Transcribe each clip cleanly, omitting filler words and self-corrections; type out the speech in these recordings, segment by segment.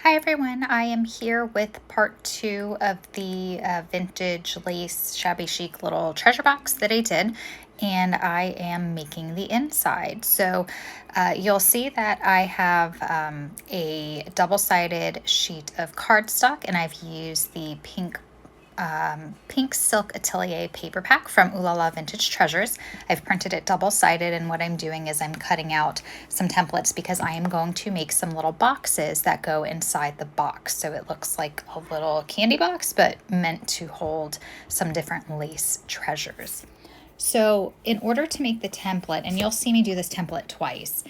Hi everyone, I am here with part 2 of the vintage lace shabby chic little treasure box that I did, and I am making the inside. So you'll see that I have a double-sided sheet of cardstock, and I've used the Pink Silk Atelier paper pack from OohLaLa Vintage Treasures. I've printed it double-sided, and what I'm doing is I'm cutting out some templates because I am going to make some little boxes that go inside the box. So it looks like a little candy box, but meant to hold some different lace treasures. So in order to make the template, and you'll see me do this template twice,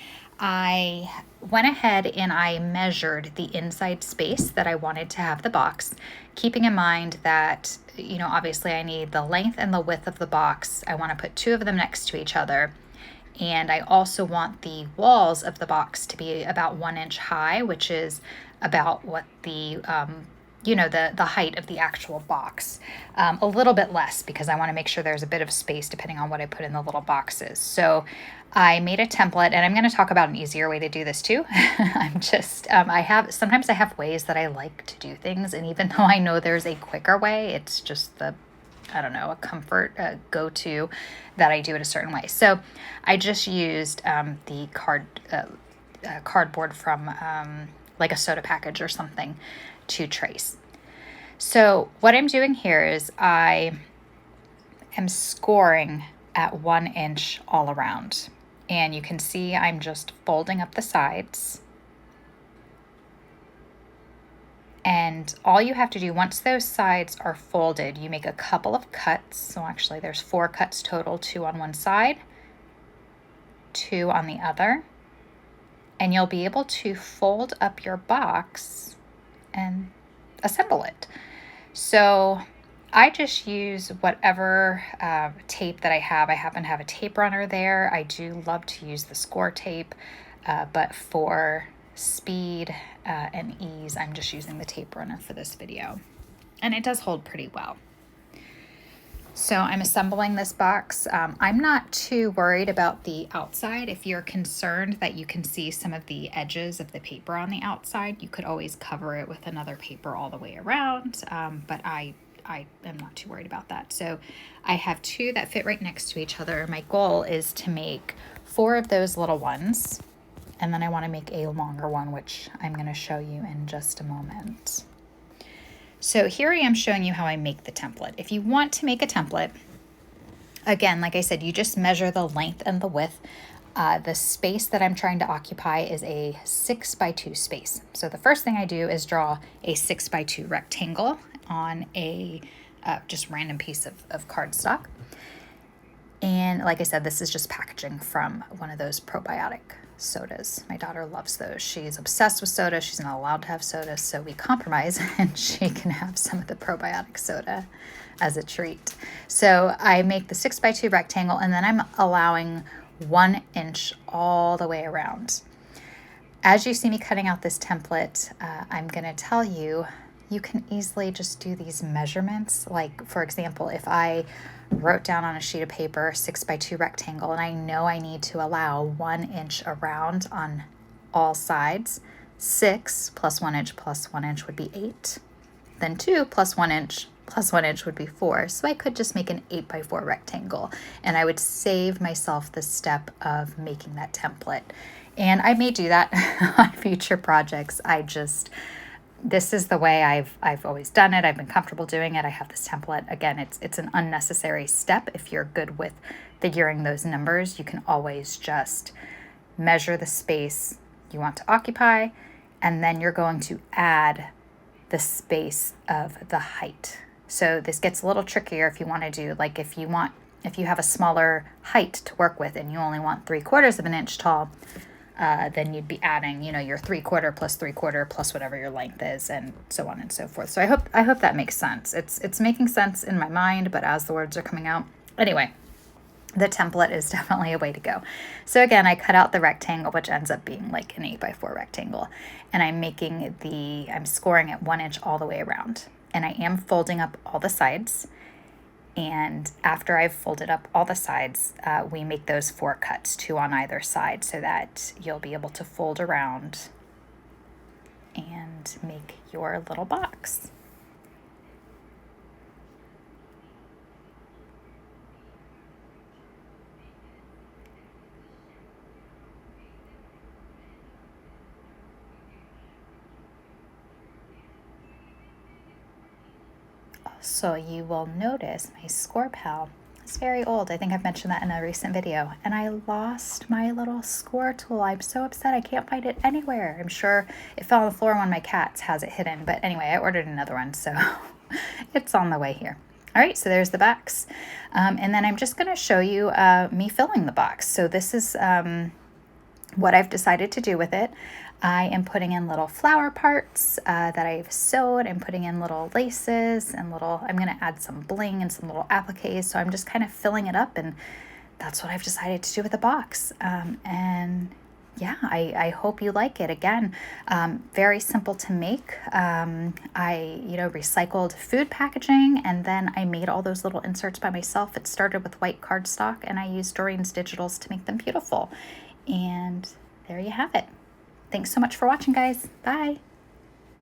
I went ahead and I measured the inside space that I wanted to have the box, keeping in mind that, you know, obviously I need the length and the width of the box. I want to put two of them next to each other. And I also want the walls of the box to be about 1 inch high, which is about what the the height of the actual box. A little bit less because I want to make sure there's a bit of space depending on what I put in the little boxes. So I made a template, and I'm going to talk about an easier way to do this too. Sometimes I have ways that I like to do things, and even though I know there's a quicker way, it's just a comfort go-to that I do it a certain way. So I just used the cardboard from like a soda package or something to trace. So what I'm doing here is I am scoring at 1 inch all around. And you can see I'm just folding up the sides. And all you have to do once those sides are folded, you make a couple of cuts. So actually there's 4 cuts total, 2 on one side, 2 on the other. And you'll be able to fold up your box and assemble it. So I just use whatever tape that I have. I happen to have a tape runner there. I do love to use the score tape, but for speed and ease, I'm just using the tape runner for this video. And it does hold pretty well. So I'm assembling this box. I'm not too worried about the outside. If you're concerned that you can see some of the edges of the paper on the outside, you could always cover it with another paper all the way around. But I am not too worried about that. So I have 2 that fit right next to each other. My goal is to make 4 of those little ones. And then I want to make a longer one, which I'm going to show you in just a moment. So here I am showing you how I make the template. If you want to make a template, again, like I said, you just measure the length and the width. The space that I'm trying to occupy is a 6x2 space. So the first thing I do is draw a 6x2 rectangle on a just random piece of cardstock. And like I said, this is just packaging from one of those probiotic sodas. My daughter loves those. She's obsessed with soda. She's not allowed to have soda, so we compromise and she can have some of the probiotic soda as a treat. So I make the 6x2 rectangle, and then I'm allowing 1 inch all the way around. As you see me cutting out this template, I'm going to tell you, you can easily just do these measurements. Like, for example, if I wrote down on a sheet of paper 6x2 rectangle, and I know I need to allow 1 inch around on all sides, 6 plus 1 inch plus 1 inch would be 8. Then 2 plus 1 inch plus 1 inch would be 4. So I could just make an 8x4 rectangle, and I would save myself the step of making that template. And I may do that on future projects. This is the way I've always done it. I've been comfortable doing it. I have this template. Again, it's an unnecessary step. If you're good with figuring those numbers, you can always just measure the space you want to occupy, and then you're going to add the space of the height. So this gets a little trickier if you want to do, like if you have a smaller height to work with and you only want 3/4 of an inch tall, then you'd be adding, your 3/4 plus 3/4 plus whatever your length is, and so on and so forth. So I hope that makes sense. It's making sense in my mind, but as the words are coming out, anyway, the template is definitely a way to go. So again, I cut out the rectangle, which ends up being like an 8x4 rectangle, and I'm scoring at 1 inch all the way around, and I am folding up all the sides. And after I've folded up all the sides, we make those 4 cuts, 2 on either side, so that you'll be able to fold around and and make your little box. So you will notice my score pal is very old. I think I've mentioned that in a recent video. And I lost my little score tool. I'm so upset. I can't find it anywhere. I'm sure it fell on the floor. One of my cats has it hidden. But anyway, I ordered another one, so it's on the way here. All right, so there's the box. And then I'm just going to show you me filling the box. So this is what I've decided to do with it. I am putting in little flower parts that I've sewed. I'm putting in little laces and I'm going to add some bling and some little appliques. So I'm just kind of filling it up, and that's what I've decided to do with the box. And yeah, I hope you like it. Again, very simple to make. I recycled food packaging, and then I made all those little inserts by myself. It started with white cardstock, and I used Doreen's digitals to make them beautiful. And there you have it. Thanks so much for watching, guys. Bye.